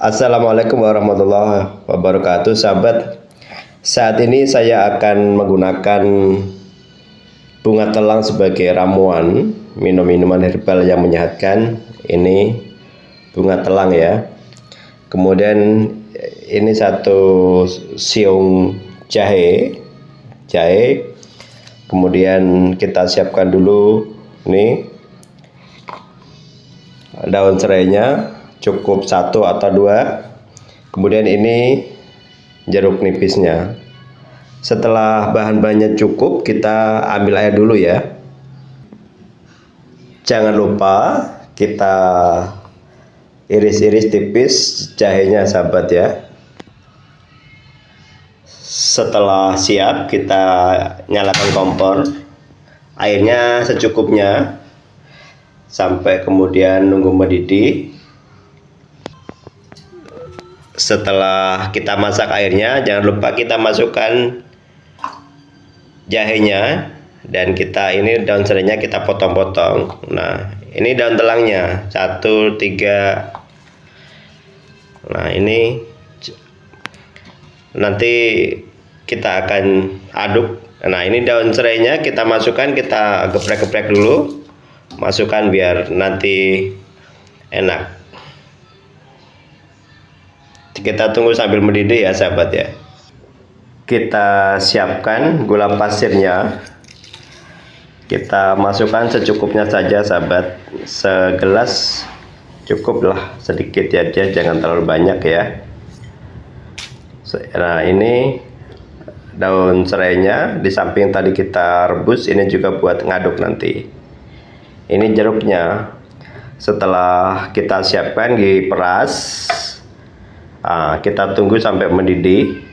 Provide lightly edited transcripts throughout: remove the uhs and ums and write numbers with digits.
Assalamualaikum warahmatullahi wabarakatuh, sahabat. Saat ini saya akan menggunakan bunga telang sebagai ramuan minuman herbal yang menyehatkan. Ini bunga telang ya. Kemudian ini satu siung jahe. Kemudian kita siapkan dulu ini daun serainya, cukup satu atau dua. Kemudian ini jeruk nipisnya. Setelah bahan-bahannya cukup, kita ambil air dulu ya. Jangan lupa kita iris-iris tipis jahenya, sahabat ya. Setelah siap, kita nyalakan kompor. Airnya secukupnya sampai kemudian nunggu mendidih. Setelah kita masak airnya, jangan lupa kita masukkan jahenya, dan kita ini daun serainya kita potong-potong. Nah, ini daun telangnya 1, 3. Nah, ini nanti kita akan aduk. Nah, ini daun serainya kita masukkan, kita geprek-geprek dulu. Masukkan biar nanti enak. Kita tunggu sambil mendidih ya, sahabat ya. Kita siapkan gula pasirnya. Kita masukkan secukupnya saja, sahabat. Segelas cukuplah, sedikit ya, jangan terlalu banyak ya. Nah, ini daun serainya di samping tadi kita rebus, ini juga buat ngaduk nanti. Ini jeruknya. Setelah kita siapkan diperas. Nah, kita tunggu sampai mendidih.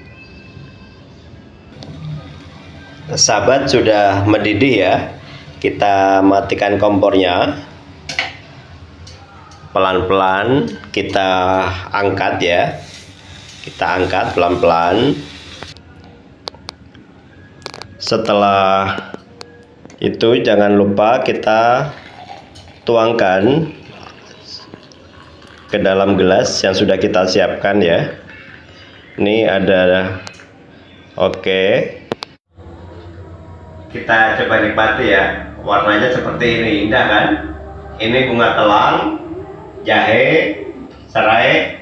Sahabat, sudah mendidih ya. Kita matikan kompornya. Pelan-pelan kita angkat ya. Kita angkat pelan-pelan. Setelah itu jangan lupa kita tuangkan ke dalam gelas yang sudah kita siapkan ya. Ini ada. Oke, kita coba nikmati ya. Warnanya seperti ini, indah kan? Ini bunga telang, jahe, serai,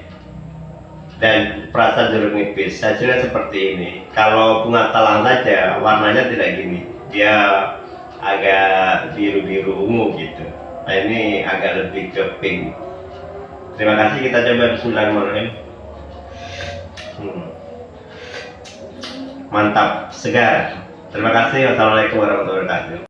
dan perasan jeruk nipis. Hasilnya seperti ini. Kalau bunga telang saja warnanya tidak gini, dia agak biru-biru ungu gitu. Nah, ini agak lebih ke pink. Terima kasih, kita coba bismillahirrahmanirrahim. Mantap, segar. Terima kasih. Wassalamualaikum warahmatullahi wabarakatuh.